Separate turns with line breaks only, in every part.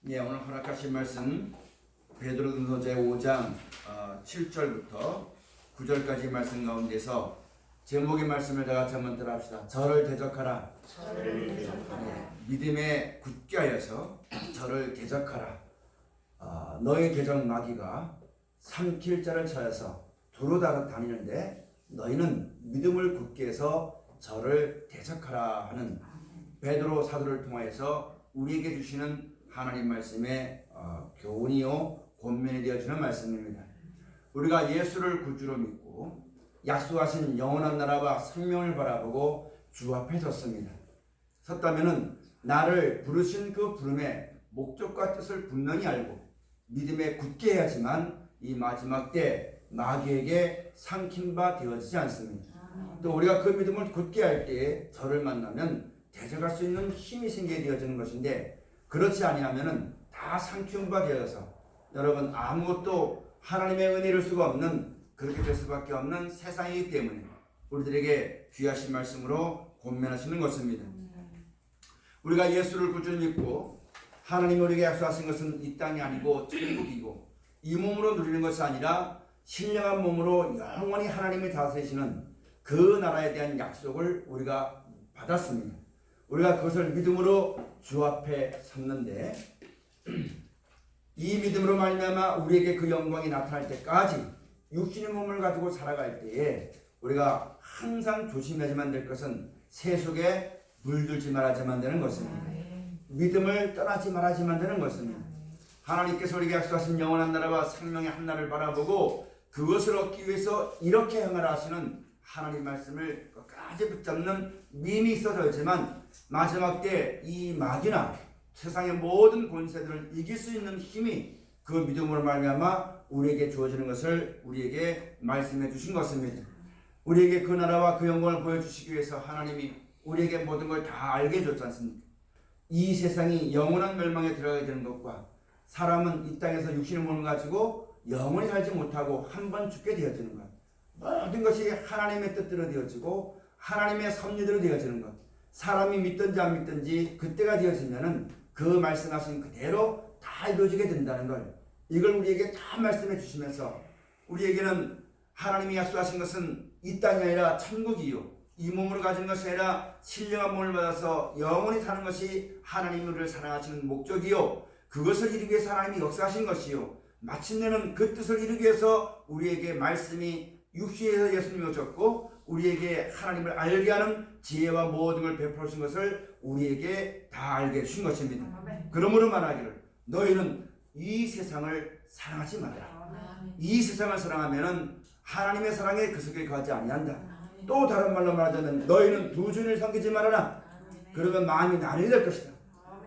예, 오늘 허락하신 말씀 베드로전서 제5장 7절부터 9절까지 말씀 가운데서 제목의 말씀을 다 같이 한번 따라합시다. 저를 대적하라. 믿음에 굳게 하여서 저를 대적하라. 너희 대적 마귀가 삼킬 자를 찾아서 두루 다니는데 너희는 믿음을 굳게 해서 저를 대적하라 하는 베드로 사도를 통하여서 우리에게 주시는 하나님 말씀의 교훈이요 권면이 되어주는 말씀입니다. 우리가 예수를 구주로 믿고 약속하신 영원한 나라와 생명을 바라보고 주 앞에 섰습니다. 섰다면은 나를 부르신 그 부름의 목적과 뜻을 분명히 알고 믿음에 굳게 해야지만 이 마지막 때 마귀에게 삼킨 바 되어지지 않습니다. 또 우리가 그 믿음을 굳게 할 때에 저를 만나면 대적할 수 있는 힘이 생기게 되어지는 것인데, 그렇지 아니하면은 다 삼키운 바 되어서 여러분 아무것도 하나님의 은혜를 수가 없는, 그렇게 될 수밖에 없는 세상이기 때문에 우리들에게 귀하신 말씀으로 권면하시는 것입니다. 우리가 예수를 구주로 믿고 하나님이 우리에게 약속하신 것은 이 땅이 아니고 천국이고, 이 몸으로 누리는 것이 아니라 신령한 몸으로 영원히 하나님이 다스리시는 그 나라에 대한 약속을 우리가 받았습니다. 우리가 그것을 믿음으로 주 앞에 섰는데, 이 믿음으로 말미암아 우리에게 그 영광이 나타날 때까지 육신의 몸을 가지고 살아갈 때에 우리가 항상 조심해야만 될 것은 세속에 물들지 말아야만 되는 것입니다. 믿음을 떠나지 말아야만 되는 것입니다. 하나님께서 우리에게 약속하신 영원한 나라와 생명의 한 날을 바라보고 그것을 얻기 위해서 이렇게 행하라 하시는 하나님 말씀을 끝까지 붙잡는 믿음이 있어야지만 마지막 때 이 마귀나 세상의 모든 권세들을 이길 수 있는 힘이 그 믿음으로 말미암아 우리에게 주어지는 것을 우리에게 말씀해 주신 것입니다. 우리에게 그 나라와 그 영광을 보여주시기 위해서 하나님이 우리에게 모든 걸 다 알게 해줬지 않습니까? 이 세상이 영원한 멸망에 들어가게 되는 것과 사람은 이 땅에서 육신의 몸을 가지고 영원히 살지 못하고 한 번 죽게 되어지는 것, 모든 것이 하나님의 뜻대로 되어지고 하나님의 섭리대로 되어지는 것, 사람이 믿든지 안 믿든지 그때가 되어지면은 그 말씀하신 그대로 다 이루어지게 된다는 걸, 이걸 우리에게 다 말씀해 주시면서 우리에게는 하나님이 약속하신 것은 이 땅이 아니라 천국이요, 이 몸으로 가진 것이 아니라 신령한 몸을 받아서 영원히 사는 것이 하나님이 우리를 사랑하시는 목적이요, 그것을 이루기 위해서 하나님이 역사하신 것이요, 마침내는 그 뜻을 이루기 위해서 우리에게 말씀이 육신에서 예수님이 오셨고 우리에게 하나님을 알게 하는 지혜와 모든 걸 베풀어 주신 것을 우리에게 다 알게 해주신 것입니다. 그러므로 말하기를 너희는 이 세상을 사랑하지 말라. 이 세상을 사랑하면은 하나님의 사랑에 그 속에 거하지 아니한다. 또 다른 말로 말하자면 너희는 두 주인을 섬기지 말아라. 그러면 마음이 나뉘게 될 것이다.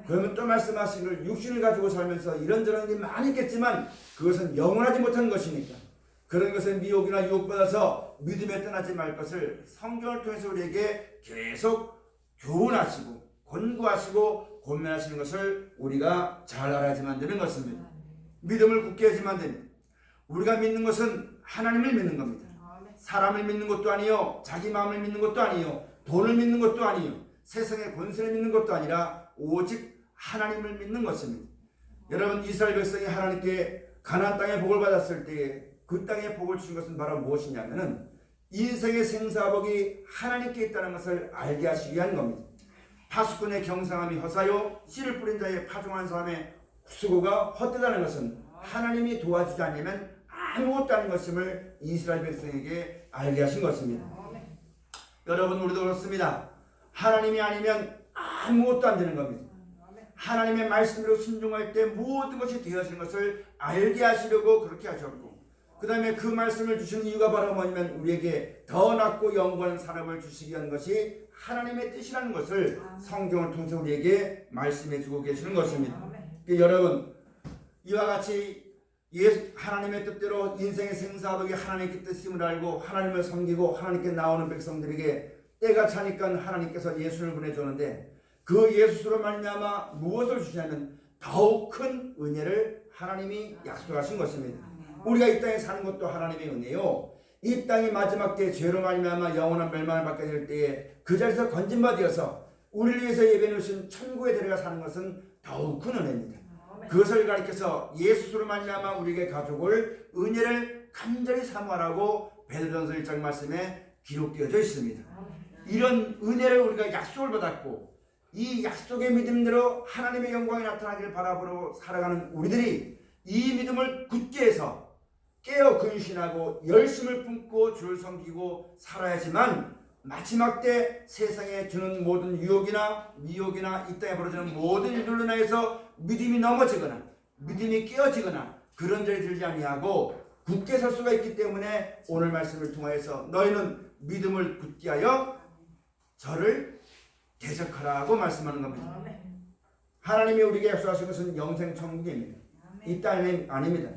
그러면 또 말씀하신 걸 육신을 가지고 살면서 이런저런 일이 많이 있겠지만 그것은 영원하지 못한 것이니까 그런 것에 미혹이나 유혹받아서 믿음에 떠나지 말 것을 성경을 통해서 우리에게 계속 교훈하시고 권고하시고 권면하시는 것을 우리가 잘 알아야지만 되는 것입니다. 믿음을 굳게 해야지만 됩니다. 우리가 믿는 것은 하나님을 믿는 겁니다. 사람을 믿는 것도 아니요, 자기 마음을 믿는 것도 아니요, 돈을 믿는 것도 아니요, 세상의 권세를 믿는 것도 아니라 오직 하나님을 믿는 것입니다. 여러분, 이스라엘 백성이 하나님께 가나안 땅의 복을 받았을 때 그 땅의 복을 주신 것은 바로 무엇이냐면은 인생의 생사복이 하나님께 있다는 것을 알게 하시기 위한 겁니다. 파수꾼의 경상함이 허사요, 씨를 뿌린 자의 파종한 사람의 수고가 헛되다는 것은 하나님이 도와주지 않으면 아무것도 아닌 것임을 이스라엘 백성에게 알게 하신 것입니다. 여러분, 우리도 그렇습니다. 하나님이 아니면 아무것도 안 되는 겁니다. 하나님의 말씀으로 순종할 때 모든 것이 되어지는 것을 알게 하시려고 그렇게 하셨고, 그 다음에 그 말씀을 주시는 이유가 바로 뭐냐면 우리에게 더 낫고 영원한 사람을 주시기 위한 것이 하나님의 뜻이라는 것을 성경을 통해서 우리에게 말씀해 주고 계시는 것입니다. 여러분, 이와 같이 하나님의 뜻대로 인생의 생사복이 하나님의 뜻임을 알고 하나님을 섬기고 하나님께 나오는 백성들에게 때가 차니까 하나님께서 예수를 보내주는데, 그 예수로 말미암아 무엇을 주시냐면 더욱 큰 은혜를 하나님이 약속하신 것입니다. 우리가 이 땅에 사는 것도 하나님의 은혜요, 이 땅이 마지막 때 죄로 말미암아 영원한 멸망을 받게 될 때에 그 자리에서 건진받아서 우리를 위해서 예배해 놓으신 천국에 들어가 사는 것은 더욱 큰 은혜입니다. 그것을 가리켜서 예수로 말미암아 우리에게 가져올 은혜를 간절히 사모하라고 베드로전서 1장 말씀에 기록되어져 있습니다. 이런 은혜를 우리가 약속을 받았고 이 약속의 믿음대로 하나님의 영광이 나타나기를 바라보러 살아가는 우리들이 이 믿음을 굳게 해서 깨어 근신하고 열심을 품고 주를 섬기고 살아야지만 마지막 때 세상에 주는 모든 유혹이나 미혹이나 이 땅에 벌어지는 모든 일들로 인하여서 믿음이 넘어지거나 믿음이 깨어지거나 그런 절이 들지 아니하고 굳게 설 수가 있기 때문에 오늘 말씀을 통하여서 너희는 믿음을 굳게 하여 저를 대적하라고 말씀하는 겁니다. 하나님이 우리에게 약속하신 것은 영생 천국입니다. 이 땅이 아닙니다.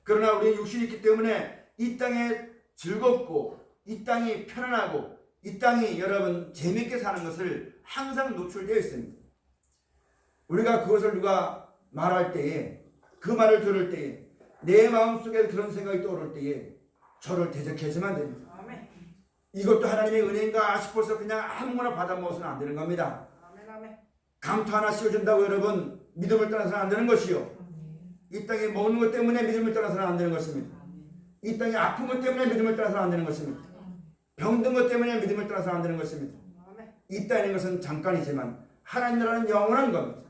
그러나 우리는 육신이 있기 때문에 이 땅에 즐겁고 이 땅이 편안하고 이 땅이 여러분 재미있게 사는 것을 항상 노출되어 있습니다. 우리가 그것을 누가 말할 때에 그 말을 들을 때에 내 마음속에 그런 생각이 떠오를 때에 저를 대적해야지만 됩니다. 이것도 하나님의 은혜인가 싶어서 그냥 아무거나 받아 먹어서는 안 되는 겁니다. 감투 하나 씌워준다고 여러분 믿음을 떠나서는 안 되는 것이요. 이 땅에 먹는 것 때문에 믿음을 떠나서는 안 되는 것입니다. 이 땅에 아픈 것 때문에 믿음을 떠나서는 안 되는 것입니다. 병든 것 때문에 믿음을 떠나서는 안 되는 것입니다. 이 땅의 것은 잠깐이지만 하나님 나라는 영원한 겁니다.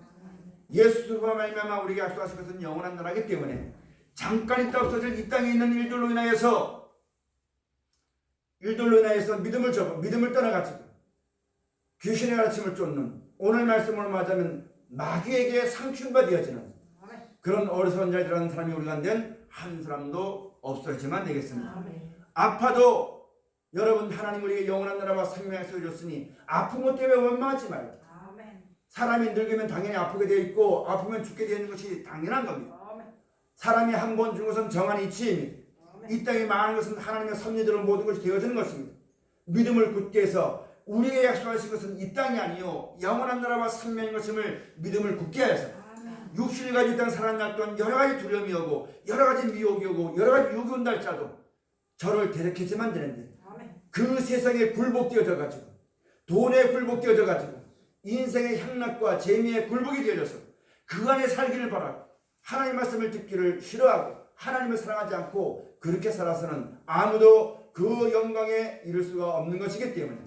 예수로 말미암아 우리에게 약속하신 것은 영원한 나라이기 때문에 잠깐 있다 없어질 이 땅에 있는 일들로 인하여서 믿음을 접어 믿음을 떠나가지고 귀신의 가르침을 쫓는 오늘 말씀으로 말하자면 마귀에게 상충바 되어지는 그런 어리석은 자들이라는 사람이 우리 가운데 한 사람도 없어지만 되겠습니다. 아파도 여러분 하나님 우리에게 영원한 나라와 생명의 약속을 줬으니 아픈 것 때문에 원망하지 말고 사람이 늙으면 당연히 아프게 되어 있고 아프면 죽게 되어 있는 것이 당연한 겁니다. 사람이 한 번 죽은 것은 정한 이치입니다. 이 땅에 많은 것은 하나님의 섭리대로 모든 것이 되어지는 것입니다. 믿음을 굳게 해서 우리에게 약속하신 것은 이 땅이 아니요 영원한 나라와 생명인 것임을 믿음을 굳게 해서 육신을 가지고 이 땅 살아날 동안 여러 가지 두려움이 오고 여러 가지 미혹이 오고 여러 가지 유혹이 온다 할지라도 저를 대적해야만 되는데 그 세상에 굴복되어져 가지고 돈에 굴복되어져 가지고 인생의 향락과 재미에 굴복이 되어져서 그 안에 살기를 바라고 하나님의 말씀을 듣기를 싫어하고 하나님을 사랑하지 않고 그렇게 살아서는 아무도 그 영광에 이를 수가 없는 것이기 때문에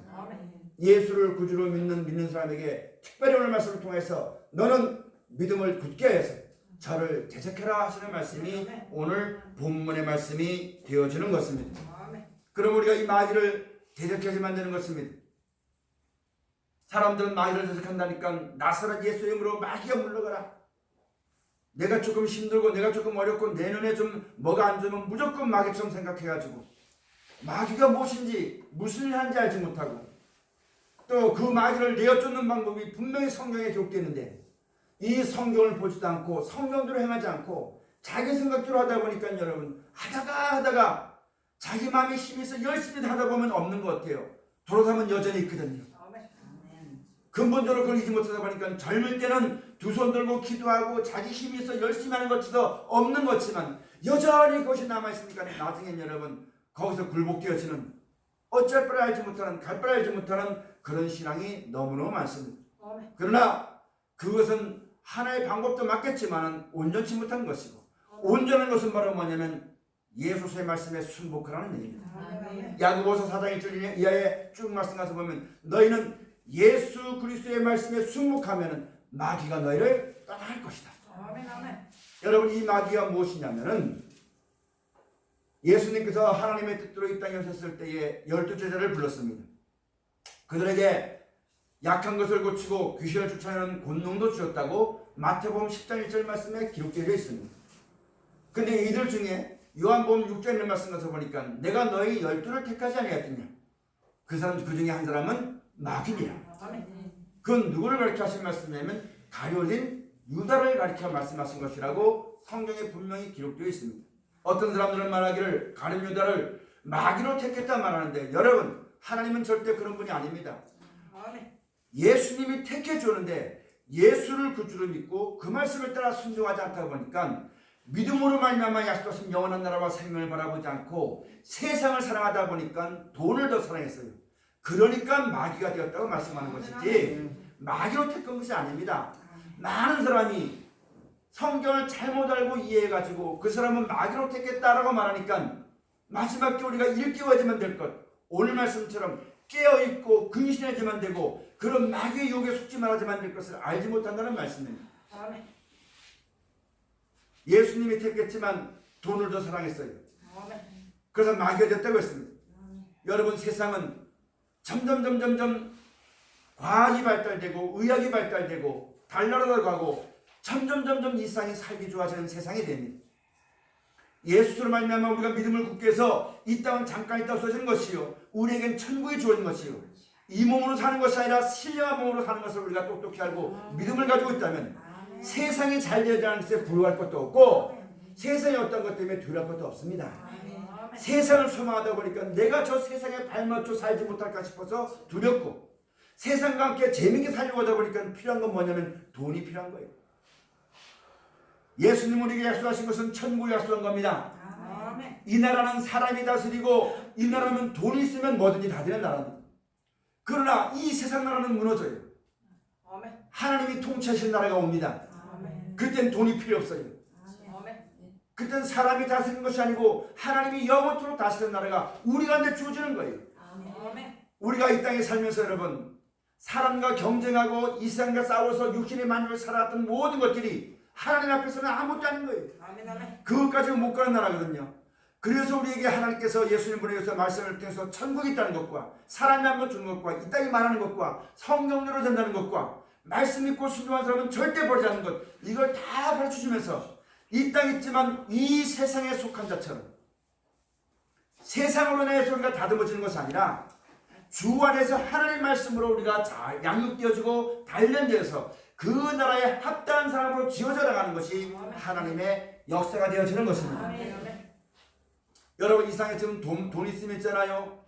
예수를 구주로 믿는 사람에게 특별히 오늘 말씀을 통해서 너는 믿음을 굳게 해서 저를 대적해라 하시는 말씀이 오늘 본문의 말씀이 되어지는 것입니다. 그럼 우리가 이 마귀를 대적해야만 되는 것입니다. 사람들은 마귀를 대적한다니까 나사렛 예수 이름으로 마귀가 물러가라. 내가 조금 힘들고 내가 조금 어렵고 내 눈에 좀 뭐가 안 좋으면 무조건 마귀처럼 생각해가지고 마귀가 무엇인지 무슨 일 하는지 알지 못하고 또 그 마귀를 내어쫓는 방법이 분명히 성경에 기록되어 있는데 이 성경을 보지도 않고 성경대로 행하지 않고 자기 생각대로 하다 보니까 여러분 하다가 자기 마음에 힘이 있어 열심히 하다 보면 없는 것 같아요. 돌아서면 여전히 있거든요. 근본적으로 그걸 잊지 못하다 보니까 젊을 때는 두 손 들고 기도하고 자기 힘이 있어 열심히 하는 것도 없는 것지만 여전히 그것이 남아있으니까 나중엔 여러분 거기서 굴복되어지는 어쩔 바를 알지 못하는 갈 바를 알지 못하는 그런 신앙이 너무너무 많습니다. 그러나 그것은 하나의 방법도 맞겠지만 온전치 못한 것이고 온전한 것은 바로 뭐냐면 예수의 말씀에 순복하라는 얘기입니다. 야고보서 4장 1절 이하에 쭉 말씀 가서 보면 너희는 예수 그리스도의 말씀에 순복하면 마귀가 너희를 떠날 것이다. 여러분 이 마귀가 무엇이냐면은 예수님께서 하나님의 뜻대로 이 땅에 오셨을 때에 12제자를 불렀습니다. 그들에게 약한 것을 고치고 귀신을 쫓아내는 권능도 주셨다고 마태복음 10장 1절 말씀에 기록되어 있습니다. 근데 이들 중에 요한복음 6장 있는 말씀 가서 보니까 내가 너희 12를 택하지 아니하였느냐. 그 중에 한 사람은 마귀니라. 그건 누구를 가리켜 하신 말씀이냐면 가룟 유다를 가리켜 말씀하신 것이라고 성경에 분명히 기록되어 있습니다. 어떤 사람들은 말하기를 가룟 유다를 마귀로 택했다 말하는데 여러분 하나님은 절대 그런 분이 아닙니다. 예수님이 택해 주는데 예수를 구주로 믿고 그 말씀을 따라 순종하지 않다 보니까 믿음으로 말미암아 약속하신 영원한 나라와 생명을 바라보지 않고 세상을 사랑하다 보니까 돈을 더 사랑했어요. 그러니까 마귀가 되었다고 말씀하는 것이지 마귀로 택한 것이 아닙니다. 많은 사람이 성경을 잘못 알고 이해해가지고 그 사람은 마귀로 택했다라고 말하니까 마지막에 우리가 일깨워야지만 될 것, 오늘 말씀처럼 깨어있고 근신해야지만 되고 그런 마귀의 유혹에 속지 말아야지만 될 것을 알지 못한다는 말씀입니다.
아멘.
예수님이 택했지만 돈을 더 사랑했어요.
아멘.
그래서 마귀가 됐다고 했습니다.
아멘.
여러분, 세상은 점점 과학이 발달되고 의학이 발달되고 달나라로 가고 점점 이 세상이 살기 좋아지는 세상이 됩니다. 예수로 말미암아 우리가 믿음을 굳게 해서 이 땅은 잠깐 있다 없어지는 것이요, 우리에겐 천국이 주어진 것이요, 이 몸으로 사는 것이 아니라 신령한 몸으로 사는 것을 우리가 똑똑히 알고 믿음을 가지고 있다면 세상이 잘 되지 않은 것에 부러워할 것도 없고 세상의 어떤 것 때문에 두려울 것도 없습니다. 세상을 소망하다 보니까 내가 저 세상에 발맞춰 살지 못할까 싶어서 두렵고, 세상과 함께 재밌게 살려고 하다 보니까 필요한 건 뭐냐면 돈이 필요한 거예요. 예수님 우리에게 약속하신 것은 천국을 약속한 겁니다.
아멘.
이 나라는 사람이 다스리고 이 나라는 돈이 있으면 뭐든지 다 되는 나라입니다. 그러나 이 세상 나라는 무너져요.
아멘.
하나님이 통치하시는 나라가 옵니다.
아멘.
그땐 돈이 필요 없어요.
아멘.
그땐 사람이 다스리는 것이 아니고 하나님이 영원토록 다스리는 나라가 우리 가운데 주어지는 거예요.
아멘.
우리가 이 땅에 살면서 여러분, 사람과 경쟁하고 이 세상과 싸워서 육신의 만족을 살아왔던 모든 것들이 하나님 앞에서는 아무것도 아닌 거예요.
아멘. 아멘.
그것까지 못 가는 나라거든요. 그래서 우리에게 하나님께서 예수님 보내셔서 말씀을 통해서 천국이 있다는 것과 사람이 한 번 주는 것과 이 땅이 말하는 것과 성경대로 된다는 것과 말씀 믿고 순종한 사람은 절대 버리지 않는 것, 이걸 다 가르쳐주면서 이 땅에 있지만 이 세상에 속한 자처럼 세상으로 내 소리가 다듬어지는 것이 아니라 주 안에서 하나님 말씀으로 우리가 잘 양육되어지고 단련되어서 그 나라에 합당한 사람으로 지어져 나가는 것이 하나님의 역사가 되어지는 것입니다.
아멘.
여러분, 이 세상에 지금 돈 있으면 있잖아요.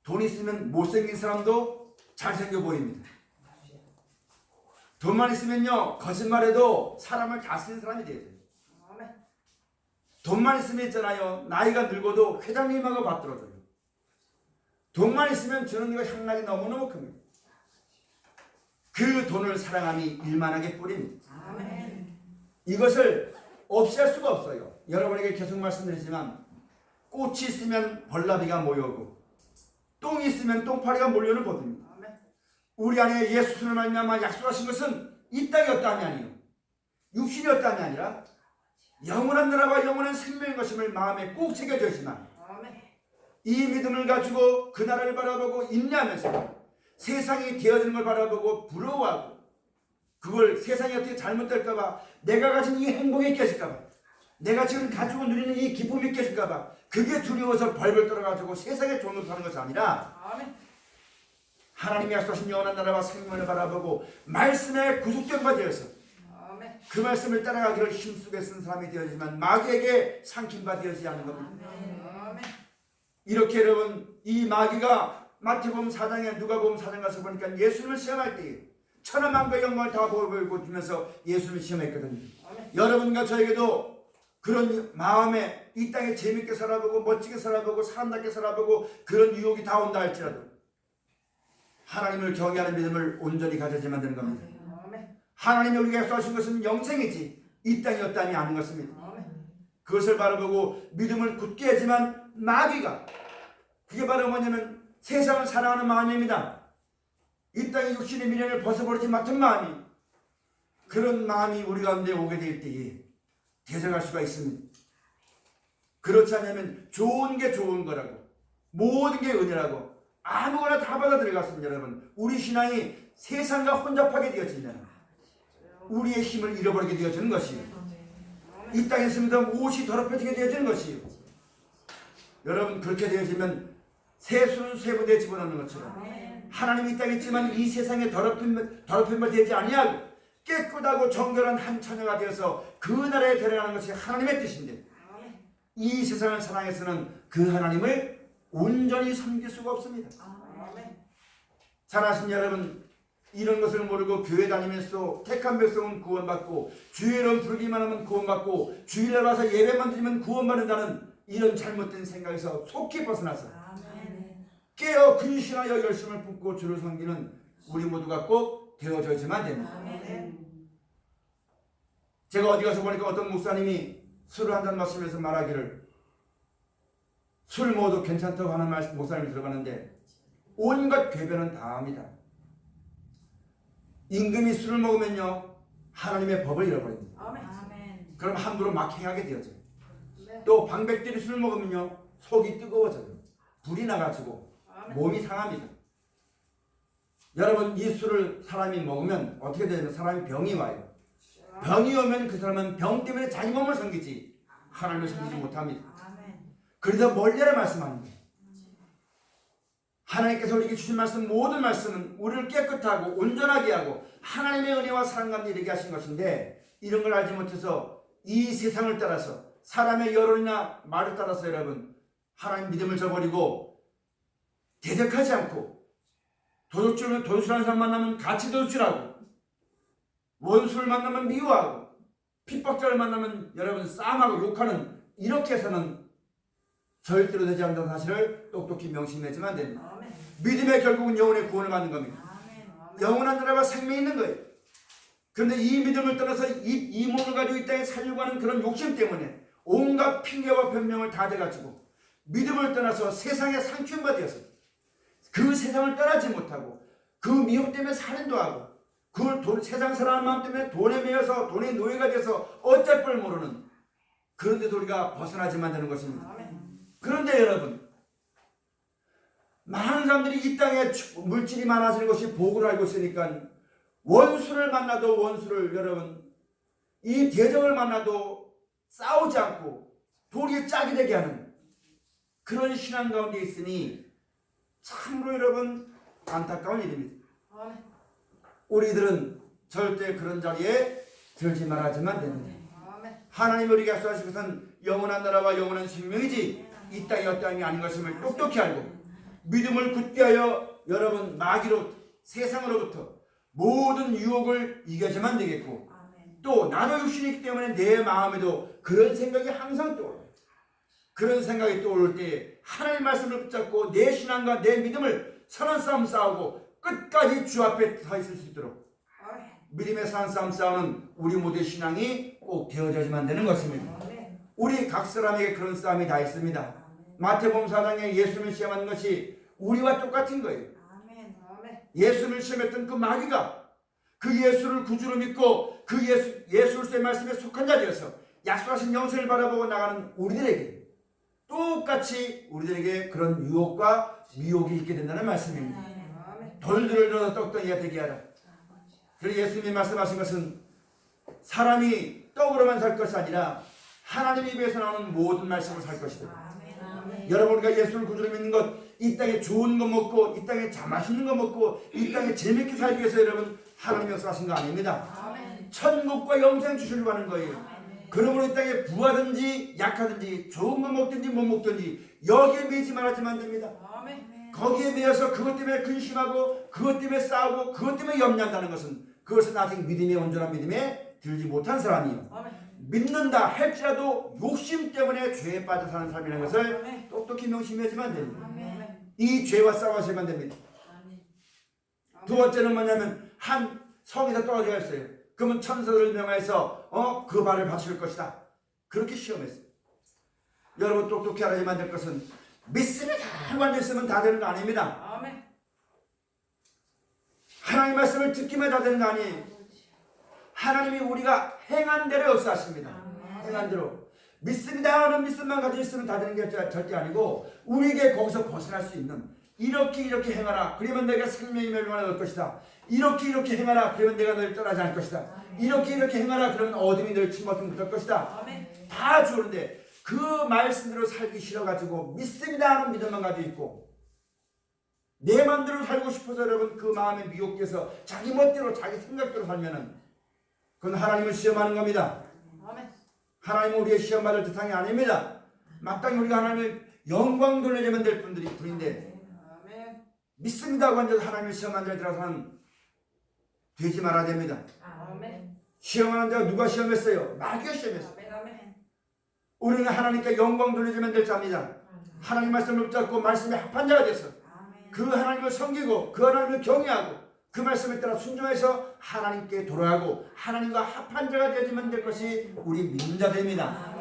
돈 있으면 못생긴 사람도 잘생겨 보입니다. 돈만 있으면요, 거짓말해도 사람을 다스리는 사람이 돼요.
아멘.
돈만 있으면 있잖아요, 나이가 늙어도 회장님하고 받들어줘요. 돈만 있으면 주는 이거 향락이 너무너무 큽니다. 그 돈을 사랑함이 일만하게 뿌립니다.
아멘.
이것을 없이 할 수가 없어요. 여러분에게 계속 말씀드리지만 꽃이 있으면 벌나비가 모여오고 똥이 있으면 똥파리가 몰려오는 법입니다.
아멘.
우리 안에 예수를 말미암아 약속하신 것은 이 땅이 어떠함이 아니요, 육신이 어떠함이 아니라 영원한 나라와 영원한 생명인 것임을 마음에 꼭 새겨져 있지만,
아멘.
이 믿음을 가지고 그 나라를 바라보고 인내하면서 세상이 되어지는 걸 바라보고 부러워하고 그걸 세상이 어떻게 잘못될까봐, 내가 가진 이 행복이 깨질까봐, 내가 지금 가지고 누리는 이 기쁨이 깨질까봐 그게 두려워서 벌벌 떨어가지고 세상에 존속하는 것이 아니라
아멘.
하나님이 약속하신 영원한 나라와 생명을 바라보고 말씀에 구속된 바 되어서
아멘.
그 말씀을 따라가기를 힘쓰게 쓴 사람이 되어지만 마귀에게 삼킨 바 되어지지 않는 겁니다.
아멘.
이렇게 여러분, 이 마귀가 마태복음 4장에 누가복음 4장 가서 보니까 예수님을 시험할 때 천하만국의 영광을 다 보여주고 주면서 예수님을 시험했거든요.
아멘.
여러분과 저에게도 그런 마음에 이 땅에 재밌게 살아보고 멋지게 살아보고 사람답게 살아보고 그런 유혹이 다 온다 할지라도 하나님을 경외하는 믿음을 온전히 가져야지만 되는 겁니다.
아멘.
하나님이 우리에게 약속하신 것은 영생이지 이 땅이 어떠함이 아닌 것입니다.
아멘.
그것을 바라보고 믿음을 굳게 하지만 마귀가, 그게 바로 뭐냐면 세상을 사랑하는 마음입니다. 이 땅의 육신의 미련을 벗어버리지 못한 마음이, 그런 마음이 우리 가운데 오게 될 때에 대적할 수가 있습니다. 그렇지 않으면 좋은 게 좋은 거라고, 모든 게 은혜라고 아무거나 다 받아들여갔습니다. 여러분, 우리 신앙이 세상과 혼잡하게 되어지면 우리의 힘을 잃어버리게 되어지는 것이에요. 이 땅에 있으면 옷이 더럽혀지게 되어지는 것이에요. 여러분, 그렇게 되어지면 새수는 쇠부대에 집어넣는 것처럼 하나님이 이 땅에 있지만 이 세상에 더럽힘을 되지 아니하고 깨끗하고 정결한 한 처녀가 되어서 그 나라에 데려가는 것이 하나님의 뜻인데, 이 세상을 사랑해서는 그 하나님을 온전히 섬길 수가 없습니다. 사랑하신 여러분, 이런 것을 모르고 교회 다니면서 택한 백성은 구원받고 주의 이름 부르기만 하면 구원받고 주일날 와서 예배만 드리면 구원받는다는 이런 잘못된 생각에서 속히 벗어나서 깨어 근신하여 열심을 품고 주를 섬기는 우리 모두가 꼭 되어져야지만 됩니다. 제가 어디 가서 보니까 어떤 목사님이 술을 한 잔 마시면서 말하기를 술 먹어도 괜찮다고 하는 목사님이 들어가는데 온갖 궤변은 다 합니다. 임금이 술을 먹으면요 하나님의 법을 잃어버립니다.
아멘.
아멘.
그럼 함부로 막 행하게 되어져요.
네.
또 방백들이 술을 먹으면요 속이 뜨거워져요. 불이 나가지고
아멘.
몸이 상합니다. 여러분 이 술을 사람이 먹으면 어떻게 되냐면 사람이 병이 와요. 병이 오면 그 사람은 병 때문에 자기 몸을 섬기지 하나님을 섬기지 못합니다.
아멘.
그래서 멀리라 말씀합니다. 하나님께서 우리에게 주신 말씀 모든 말씀은 우리를 깨끗하고 온전하게 하고 하나님의 은혜와 사랑 가운데 이르게 하신 것인데 이런 걸 알지 못해서 이 세상을 따라서 사람의 여론이나 말을 따라서 여러분 하나님 믿음을 저버리고 대적하지 않고 도둑질하는 사람 만나면 같이 도둑질하고 원수를 만나면 미워하고 핍박자를 만나면 여러분 싸움하고 욕하는 이렇게 해서는 절대로 되지 않는다는 사실을 똑똑히 명심해야지만 됩니다.
아멘.
믿음의 결국은 영혼의 구원을 받는 겁니다.
아멘.
영원한 나라가 생명이 있는 거예요. 그런데 이 믿음을 떠나서 이 몸을 가지고 이 땅에 살려고 하는 그런 욕심 때문에 온갖 핑계와 변명을 다 대가지고 믿음을 떠나서 세상에 상충바 되어서 그 세상을 떠나지 못하고 그 미혹 때문에 살인도 하고 그걸 세상 사람 마음 때문에 돈에 매여서 돈의 노예가 돼서 어쩔 줄 모르는 그런데도 우리가 벗어나지만 되는 것입니다.
아멘.
그런데 여러분 많은 사람들이 이 땅에 물질이 많아지는 것이 복을 알고 있으니까 원수를 만나도 원수를 여러분 이 대적을 만나도 싸우지 않고 도리에 짝이 되게 하는 그런 신앙 가운데 있으니 참으로 여러분 안타까운 일입니다.
아멘.
우리들은 절대 그런 자리에 들지 말아야지만 됩니다.
아멘.
하나님 우리에게 약속하신 것은 영원한 나라와 영원한 생명이지 이 땅이 어떠함이 아닌 것임을 똑똑히 알고 믿음을 굳게 하여 여러분 마귀로 세상으로부터 모든 유혹을 이겨야만 되겠고
아멘.
또 나도 육신이 있기 때문에 내 마음에도 그런 생각이 항상 떠올라요. 그런 생각이 떠오를 때 하나님의 말씀을 붙잡고 내 신앙과 내 믿음을 선한 싸움 싸우고 끝까지 주 앞에 서 있을 수 있도록
아멘.
믿음의 선한 싸움 싸우는 우리 모두의 신앙이 꼭 되어져야만 되는 것입니다.
아멘.
우리 각 사람에게 그런 싸움이 다 있습니다. 마태복음 4장에 예수님을 시험하는 것이 우리와 똑같은 거예요.
아멘.
아멘.
예수를 시험했던 그 마귀가 그 예수를 구주로 믿고 그 예수의 말씀에 속한 자 되어서 약속하신 영생을 바라보고 나가는 우리들에게 똑같이 우리들에게 그런 유혹과 미혹이 있게 된다는 말씀입니다.
아멘.
돌들을 들어 떡덩이가 되게 하라. 그래서 예수님이 말씀하신 것은 사람이 떡으로만 살 것이 아니라 하나님 입에서 나오는 모든 말씀을 살 것이다.
아멘.
여러분 우리가 예수를 구주로 믿는 것, 이 땅에 좋은 거 먹고 이 땅에 맛있는 거 먹고 이 땅에 재밌게 살기 위해서 여러분 하나님이 역사하신 거 아닙니다.
아멘.
천국과 영생 주시려고 하는 거예요.
아멘.
그러므로 이 땅에 부하든지 약하든지 좋은 거 먹든지 못 먹든지 여기에 매지 말아지면 안 됩니다.
아멘.
거기에 매여서 그것 때문에 근심하고 그것 때문에 싸우고 그것 때문에 염려한다는 것은 그것은 아직 믿음의 온전한 믿음에 들지 못한 사람이에요.
아멘.
믿는다 할지라도 욕심 때문에 죄에 빠져 사는 삶이라는 것을
아멘.
똑똑히 명심해야지만 됩니다.
아멘.
이 죄와 싸워야지만 됩니다.
아멘.
두 번째는 뭐냐면 한 성에서 떨어져 있어요. 그러면 천사들을 명하여서 그 발을 받칠 것이다. 그렇게 시험했어요. 여러분 똑똑히 알아야만 될 것은 믿습니다 하고 앉아있으면 다 되는 거 아닙니다.
아멘.
하나님 말씀을 듣기만 다 되는 거 아니에요. 하나님이 우리가 행한 대로 역사하십니다. 행한 대로. 믿습니다 하는 믿음만 가지고 있으면 다 되는 게 절대 아니고 우리에게 거기서 벗어날 수 있는 이렇게 행하라. 그러면 내가 생명의 멸망을 얻을 것이다. 이렇게 행하라. 그러면 내가 너를 떠나지 않을 것이다. 이렇게 행하라. 그러면 어둠이 너를 침범하지 못할 것이다.
아멘.
다 주는데 그 말씀대로 살기 싫어가지고 믿습니다 하는 믿음만 가지고 있고 내 맘대로 살고 싶어서 여러분 그 마음에 미혹돼서 자기 멋대로 자기 생각대로 살면은 그건 하나님을 시험하는 겁니다.
아멘.
하나님은 우리의 시험받을 대상이 아닙니다. 마땅히 우리가 하나님을 영광 돌려야만 될 분인데
아멘.
믿습니다 하고 앉아서 하나님을 시험한 자에 들어서는 되지 말아야 됩니다.
아멘.
시험하는 자가 누가 시험했어요? 마귀가 시험했어요.
아멘. 아멘.
우리는 하나님께 영광 돌려주면 될 자입니다. 하나님 말씀을 붙잡고 말씀에 합한 자가 돼서 그 하나님을 섬기고 그 하나님을 경외하고 그 말씀에 따라 순종해서 하나님께 돌아가고 하나님과 합한 자가 되어지면 될 것이 우리 믿는 자들입니다.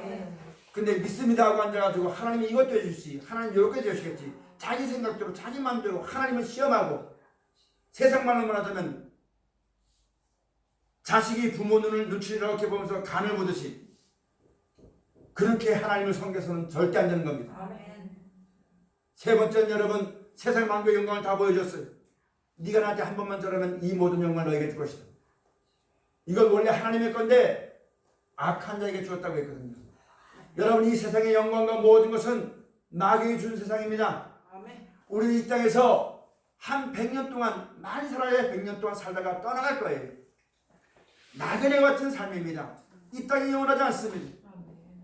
근데 믿습니다 하고 앉아가지고 하나님이 이것도 해주시, 하나님 이렇게 해주시겠지, 자기 생각대로 자기 마음대로 하나님을 시험하고 세상 말로만 하자면 자식이 부모 눈을 이렇게 보면서 간을 보듯이 그렇게 하나님을 섬겨서는 절대 안 되는 겁니다. 세 번째는 여러분, 세상 만국의 영광을 다 보여줬어요. 네가 나한테 한 번만 저러면 이 모든 영광을 너에게 줄 것이다. 이건 원래 하나님의 건데 악한 자에게 주었다고 했거든요. 여러분, 이 세상의 영광과 모든 것은 마귀가 준 세상입니다. 우리는 이 땅에서 한 100년 동안 많이 살아야 100년 동안 살다가 떠나갈 거예요. 나그네 같은 삶입니다. 이 땅이 영원하지 않습니다.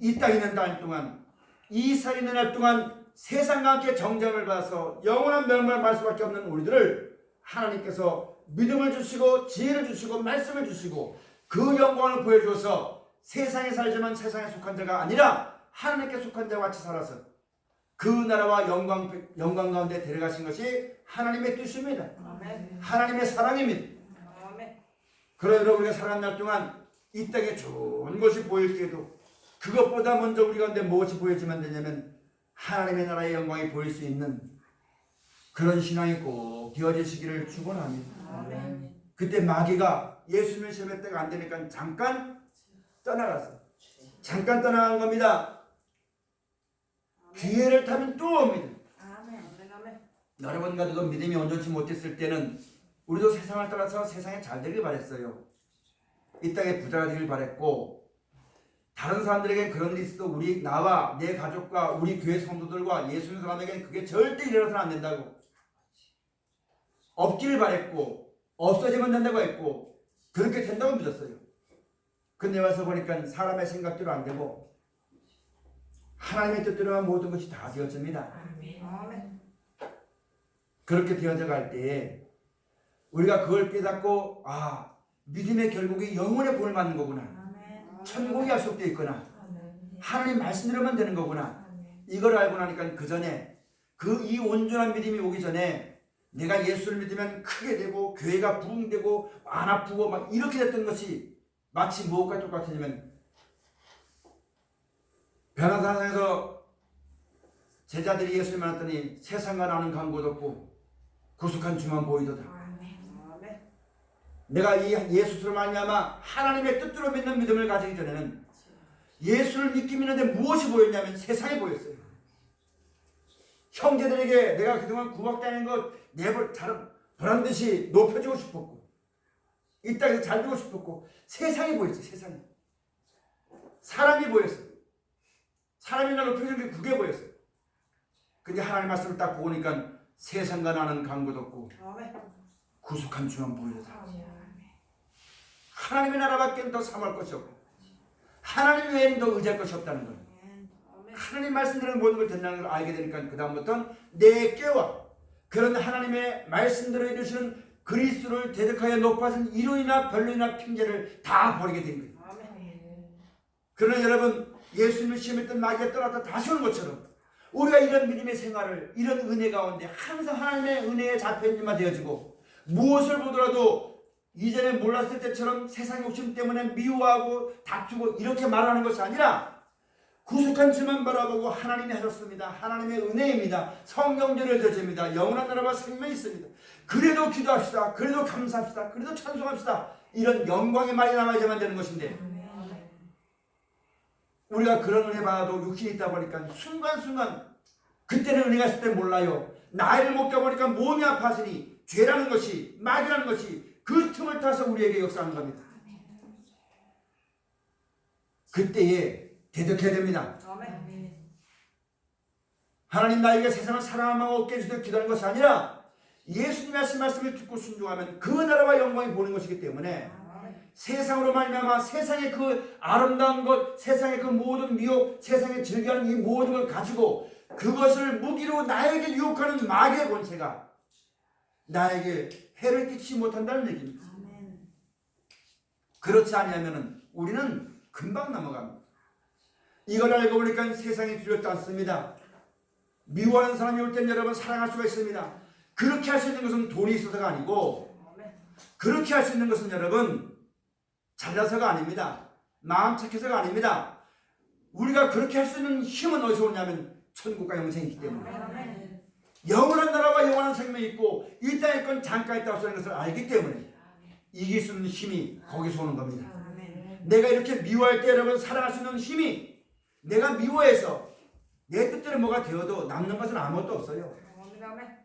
이 땅에 있는 날 동안, 이 살이 있는 날 동안 세상과 함께 정죄를 받아서 영원한 멸망을 받을 수밖에 없는 우리들을 하나님께서 믿음을 주시고 지혜를 주시고 말씀을 주시고 그 영광을 보여주어서 세상에 살지만 세상에 속한 자가 아니라 하나님께 속한 자와 같이 살아서 그 나라와 영광 가운데 데려가신 것이 하나님의 뜻입니다. 하나님의 사랑입니다. 그러므로 우리가 살아간 날 동안 이 땅에 좋은 것이 보일 때에도 그것보다 먼저 우리 가운데 무엇이 보여지면 되냐면 하나님의 나라의 영광이 보일 수 있는 그런 신앙이 꼭 되어지시기를 축원합니다. 그때 마귀가 예수님을 시험할 때가 안 되니까 잠깐 떠나간 겁니다. 기회를 타면 또 옵니다. 여러분과 저도 믿음이 온전치 못했을 때는 우리도 세상을 따라서 세상에 잘 되길 바랬어요. 이 땅에 부자가 되길 바랬고, 다른 사람들에게 그런 일이 있어도 우리, 나와 내 가족과 우리 교회 성도들과 예수님 사람에게는 그게 절대 일어나서는 안 된다고, 없기를 바랬고 없어지면 된다고 했고 그렇게 된다고 믿었어요. 근데 와서 보니까 사람의 생각대로 안 되고 하나님의 뜻대로만 모든 것이 다 되어집니다. 그렇게 되어져 갈 때에 우리가 그걸 깨닫고, 아, 믿음의 결국이 영혼의 본을 맞는 거구나, 천국이 약속되어 있구나, 하나님 말씀대로만 되는 거구나, 이걸 알고 나니까 그 전에 이 온전한 믿음이 오기 전에 내가 예수를 믿으면 크게 되고 교회가 부흥되고 안 아프고 막 이렇게 됐던 것이 마치 무엇과 똑같으냐면, 변화산에서 제자들이 예수를 만났더니 세상과 나는 간곳 없고 구속한 주만 보이도다. 내가 이 예수로 말미암아 하나님의 뜻대로 믿는 믿음을 가지기 전에는 예수를 믿기 믿는데 무엇이 보였냐면 세상이 보였어요. 형제들에게 내가 그동안 구박당한 것 내버 보란 듯이 높여주고 싶었고 이 땅에서 잘 되고 싶었고 세상이 보였어요. 세상이. 사람이 보였어요. 사람이 날 높여주는 게 그게 보였어요. 근데 하나님 말씀을 딱 보니까 세상과 나는 간 곳 없고 구속한 주만 보이도다. 하나님의 나라밖에 더 삼할 것이 없고 하나님 외에는 더 의지할 것이 없다는 거예요. 하나님 말씀대로 모든 걸 된다는 걸 알게 되니까 그 다음부터는 내 깨와 그런 하나님의 말씀대로 이루시는 그리스도를 대적하여 높아진 이론이나 변론이나 핑계를 다 버리게 된 거예요. 그러나 여러분, 예수님을 시험했던 마귀가 떠났다 다시 오는 것처럼 우리가 이런 믿음의 생활을, 이런 은혜 가운데 항상 하나님의 은혜에 잡혀있는 바 되어지고 무엇을 보더라도 이전에 몰랐을 때처럼 세상 욕심 때문에 미워하고 다투고 이렇게 말하는 것이 아니라 구속한 주만 바라보고 하나님이 하셨습니다. 하나님의 은혜입니다. 성경대로 되어집니다. 영원한 나라와 생명이 있습니다. 그래도 기도합시다. 그래도 감사합시다. 그래도 찬송합시다. 이런 영광의 말이 남아야만 되는 것인데 우리가 그런 은혜 받아도 육신이 있다 보니까 순간순간 그때는 은혜가 있을 때 몰라요. 나이를 먹다 보니까 몸이 아파지니 죄라는 것이, 마귀라는 것이 그 틈을 타서 우리에게 역사하는 겁니다. 그때에 대적해야 됩니다. 하나님 나에게 세상을 사랑하고 얻게 해주세요 기도하는 것이 아니라 예수님의 하신 말씀을 듣고 순종하면 그 나라와 영광이 보는 것이기 때문에 세상으로 말미암아 세상의 그 아름다운 것, 세상의 그 모든 미혹, 세상에 즐겨하는 이 모든 걸 가지고 그것을 무기로 나에게 유혹하는 마귀의 권세가 나에게 해를 끼치지 못한다는 얘기입니다. 그렇지 않으면 우리는 금방 넘어갑니다. 이걸 알고 보니까 세상이 두렵지 않습니다. 미워하는 사람이 올 땐 여러분 사랑할 수가 있습니다. 그렇게 할 수 있는 것은 돈이 있어서가 아니고 그렇게 할 수 있는 것은 여러분 잘나서가 아닙니다. 마음 착해서가 아닙니다. 우리가 그렇게 할 수 있는 힘은 어디서 오냐면 천국과 영생이 있기 때문에
아멘.
영원한 나라와 영원한 생명이 있고 이 땅의 건 잠깐 있다고 하는 것을 알기 때문에 이길 수 있는 힘이 거기서 오는 겁니다.
아멘.
내가 이렇게 미워할 때 여러분 사랑할 수 있는 힘이 내가 미워해서 내 뜻대로 뭐가 되어도 남는 것은 아무것도 없어요.
아멘.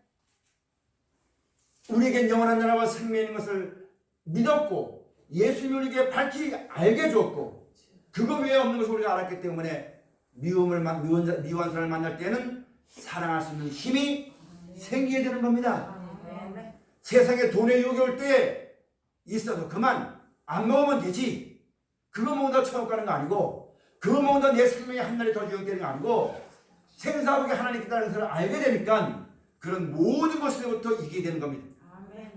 우리에겐 영원한 나라와 생명이 있는 것을 믿었고 예수님이 우리에게 밝히 알게 줬고 그거 외에 없는 것을 우리가 알았기 때문에 미워한 사람을 만날 때는 사랑할 수 있는 힘이 생기게 되는 겁니다.
아멘.
세상에 돈의 유혹이 올 때 있어도 그만 안 먹으면 되지. 그거 먹는다 천국 가는 거 아니고 그거 먹는다 내 생명이 한 날이 더 유혹되는 거 아니고 생사복이 하나님 있다는 것을 알게 되니까 그런 모든 것으로부터 이기게 되는 겁니다.
아멘.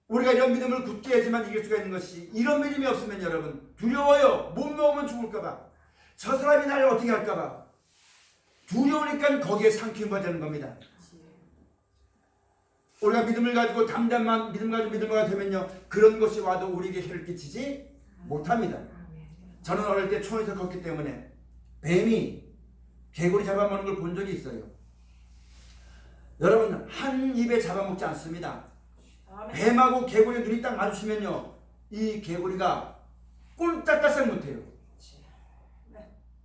우리가 이런 믿음을 굳게 해야지만 이길 수가 있는 것이 이런 믿음이 없으면 여러분 두려워요. 못 먹으면 죽을까봐 저 사람이 나를 어떻게 할까봐 두려우니까 거기에 삼킴받아 되는 겁니다. 우리가 믿음을 가지고 담대한 믿음 가지고 믿음을 되면요 그런 것이 와도 우리에게 해를 끼치지 못합니다. 저는 어릴 때 촌에서 컸기 때문에 뱀이 개구리 잡아먹는 걸 본 적이 있어요. 여러분 한 입에 잡아먹지 않습니다.
아멘.
뱀하고 개구리 눈이 딱 마주치면요 이 개구리가 꼼짝달싹 못해요.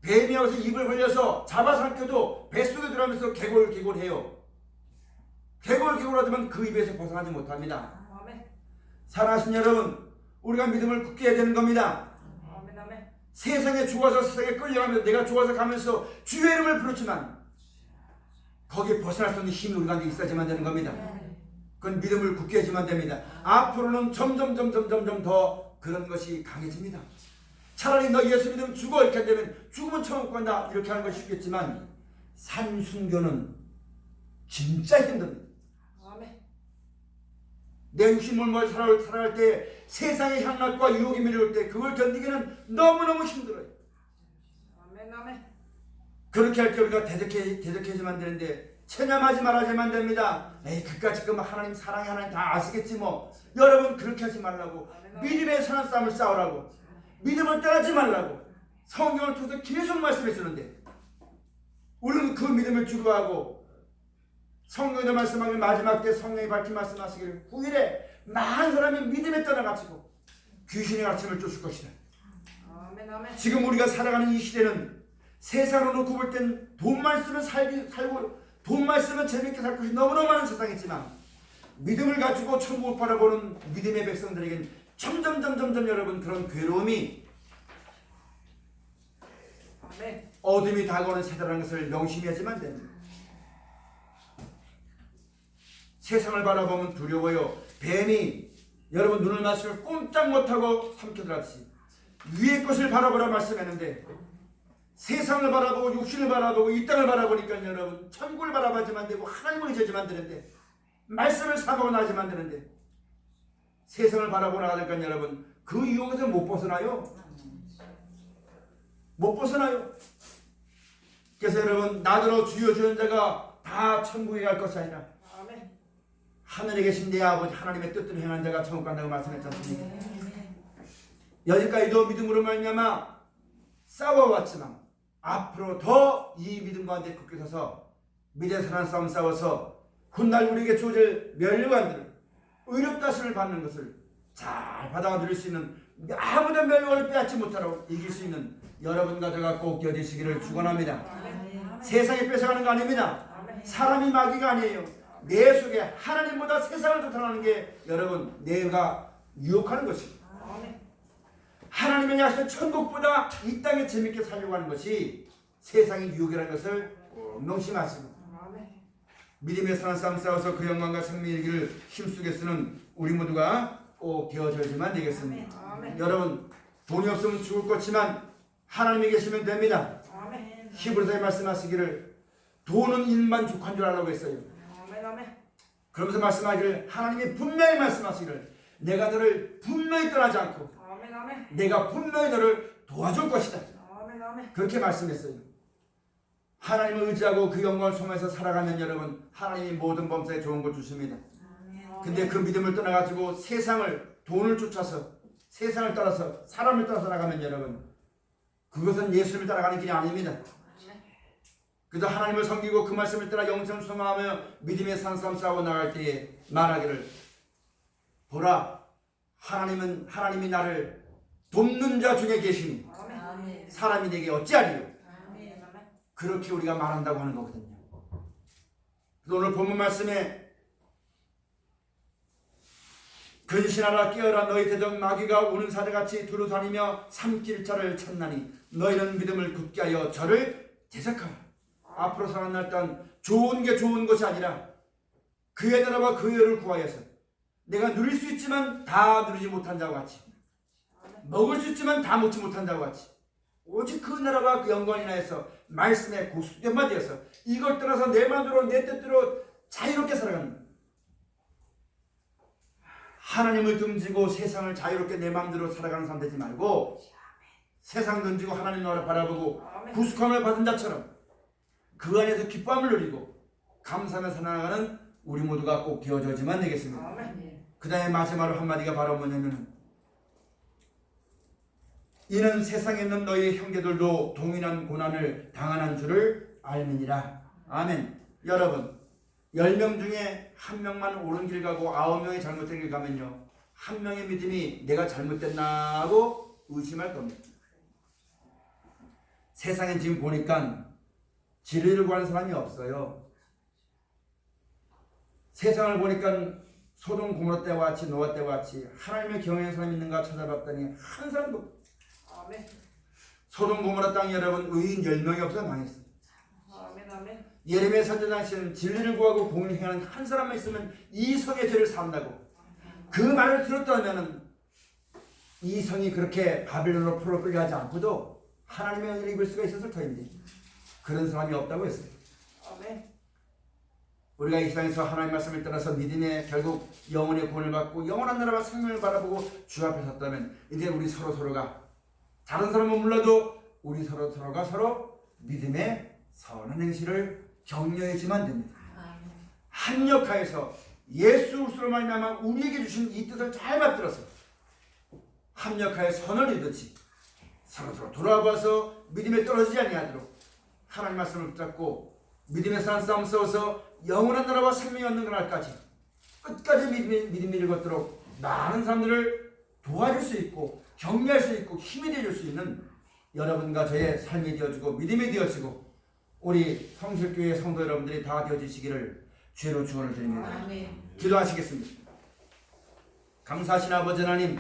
뱀이 와서 입을 벌려서 잡아삼켜도 뱃속에 들어가면서 개골개골해요. 개골개골하지만 그 입에서 벗어나지 못합니다.
아멘.
사랑하신 여러분 우리가 믿음을 굳게 해야 되는 겁니다.
아멘. 아멘.
세상에 좋아서 세상에 끌려가면서 내가 좋아서 가면서 주의 이름을 부르지만 거기에 벗어날 수 있는 힘이 우리 가운데 있어야지만 되는 겁니다. 그건 믿음을 굳게 해야지만 됩니다. 앞으로는 점점 더 그런 것이 강해집니다. 차라리 너 예수 믿으면 죽어 이렇게 되면 죽으면 천국 간다 이렇게 하는 것이 쉽겠지만 산순교는 진짜 힘듭니다.
아멘.
내 육신을 살아갈 때 세상의 향락과 유혹이 밀려올 때 그걸 견디기는 너무너무 힘들어요.
아멘. 아멘.
그렇게 할 때 우리가 대적해야지만 되는데 체념하지 말아야지만 됩니다. 에이 그까짓 거 하나님 사랑해 하나님 다 아시겠지 뭐. 여러분 그렇게 하지 말라고. 믿음의 선한 싸움을 싸우라고. 믿음을 떠나지 말라고. 성경을 통해서 계속 말씀해 주는데 우리는 그 믿음을 주고하고 성경에도 말씀하기를 마지막 때 성령이 밝히 말씀하시기를 후일에 많은 사람이 믿음에 떠나가지고 귀신의 가르침을 쫓을 것이다.
아멘. 아멘.
지금 우리가 살아가는 이 시대는 세상으로 놓고 볼 땐 돈만 쓰면 살고 돈만 쓰면 재밌게 살 것이 너무나 많은 세상이지만 믿음을 가지고 천국을 바라보는 믿음의 백성들에겐 점점 여러분 그런 괴로움이
아멘.
어둠이 다가오는 세대라는 것을 명심해야지만 됩니다. 세상을 바라보면 두려워요. 뱀이 여러분 눈을 마시고 꼼짝 못하고 삼켜들었지. 위의 것을 바라보라 말씀했는데 세상을 바라보고 육신을 바라보고 이 땅을 바라보니까 여러분 천국을 바라봐야지만 되고 하나님을 의지하지만 되는데 말씀을 사모하고 나지만 되는데 세상을 바라보고 나가니까 여러분 그 유혹에서 못 벗어나요. 못 벗어나요. 그래서 여러분 나더러 주여 주는 자가 다 천국에 갈 것이 아니라
아멘.
하늘에 계신 내 아버지 하나님의 뜻대로 행하는 자가 천국 간다고 말씀했지 않습니까? 여기까지도 믿음으로 말미암아 싸워왔지만 앞으로 더 이 믿음 가운데 굳게 서서 믿음의 선한 싸움 싸워서 훗날 우리에게 주어질 멸류관들을 의롭다심을 받는 것을 잘 받아 누릴 수 있는 아무도 멸류관을 빼앗지 못하라고 이길 수 있는 여러분 가져가 꼭 여기시기를 축원합니다. 세상이 뺏어가는 거 아닙니다. 사람이 마귀가 아니에요. 내 속에 하나님보다 세상을 나타나는 게 여러분 내가 유혹하는 것입니다. 하나님의 약속 천국보다 이 땅에 재밌게 살려고 하는 것이 세상의 유혹이라는 것을 명심하십니다. 믿음의 선한 싸움 싸워서 그 영광과 생명의 일기를 힘쓰게 쓰는 우리 모두가 꼭 되어져야지만 되겠습니다. 여러분 돈이 없으면 죽을 것이지만 하나님이 계시면 됩니다. 히브리서에 말씀하시기를 돈은 인만족한 줄 알라고 했어요. 그러면서 말씀하기를 하나님이 분명히 말씀하시기를 내가 너를 분명히 떠나지 않고 내가 분명히 너를 도와줄 것이다. 그렇게 말씀했어요. 하나님을 의지하고 그 영광을 소망해서 살아가면 여러분 하나님이 모든 범사에 좋은 걸 주십니다. 근데 그 믿음을 떠나가지고 세상을 돈을 쫓아서 세상을 따라서 사람을 따라서 나가면 여러분 그것은 예수님을 따라가는 길이 아닙니다.
아멘.
그저 하나님을 섬기고 그 말씀을 따라 영성 소망하며 믿음의 산삼 싸고 나갈 때에 말하기를 보라 하나님이 나를 돕는 자 중에 계시니
아멘.
사람이 내게 어찌하리요.
아멘. 아멘.
그렇게 우리가 말한다고 하는 거거든요. 그래서 오늘 본문 말씀에 근신하라 깨어라 너희 대적 마귀가 우는 사자같이 두루 다니며 삼킬 자를 찾나니 너희는 믿음을 굳게 하여 저를 대적하라. 앞으로 사는 날 동안 좋은 게 좋은 것이 아니라 그의 나라와 그의 의를 구하여서 내가 누릴 수 있지만 다 누리지 못한 자와 같이 먹을 수 있지만 다 먹지 못한 자와 같이 오직 그 나라와 그 영광이나 해서 말씀에 고수된바 되어서 이걸 따라서 내 마음대로 내 뜻대로 자유롭게 살아가는 거예요. 하나님을 등지고 세상을 자유롭게 내 마음대로 살아가는 사람 되지 말고 세상 던지고 하나님 나라를 바라보고
아멘.
구속함을 받은 자처럼 그 안에서 기쁨을 누리고 감사하며 살아가는 우리 모두가 꼭 되어져야지만 되겠습니다.
아멘.
그 다음에 마지막으로 한마디가 바로 뭐냐면 이는 세상에 있는 너희 형제들도 동일한 고난을 당하는 줄을 알미니라. 아멘. 여러분 10명 중에 1명만 옳은 길 가고 9명이 잘못된 길 가면요 1명의 믿음이 내가 잘못됐나 하고 의심할 겁니다. 세상에 지금 보니까 진리를 구하는 사람이 없어요. 세상을 보니까 소돔 고모라 때와 같이 노아 때와 같이 하나님을 경외하는 사람이 있는가 찾아봤더니 한 사람도.
아멘.
소돔 고모라 땅 여러분 의인 10명이 없어 망했어요.
아멘. 아멘.
예레미야 선지자는 진리를 구하고 공의를 행하는 한 사람만 있으면 이 성의 죄를 산다고. 그 말을 들었다면 이 성이 그렇게 바빌론으로 풀어 끌려가지 않고도 하나님의 은혜를 입을 수가 있었을 터인데 그런 사람이 없다고 했어요.
아멘.
우리가 이 세상에서 하나님의 말씀을 따라서 믿음의 결국 영혼의 구원을 받고 영원한 나라와 생명을 바라보고 주 앞에 섰다면 이제 우리 서로가 다른 사람은 몰라도 우리 서로가 서로 믿음의 선한 행실을 격려해야지만 됩니다. 합력하여서 예수 그리스도로 말미암아 우리에게 주신 이 뜻을 잘 받들어서 합력하여 선을 이루듯이 서로 돌아봐서 믿음에 떨어지지 아니하도록 하나님 말씀을 붙잡고 믿음의 산 싸움 싸워서 영원한 나라와 생명이 얻는 그날까지 끝까지 믿음이 일걷도록 많은 사람들을 도와줄 수 있고 격려할 수 있고 힘이 되어줄 수 있는 여러분과 저의 삶이 되어지고 믿음이 되어지고 우리 성실교회 성도 여러분들이 다 되어지시기를 주로 축원을 드립니다.
아멘.
기도하시겠습니다. 감사하신 아버지 하나님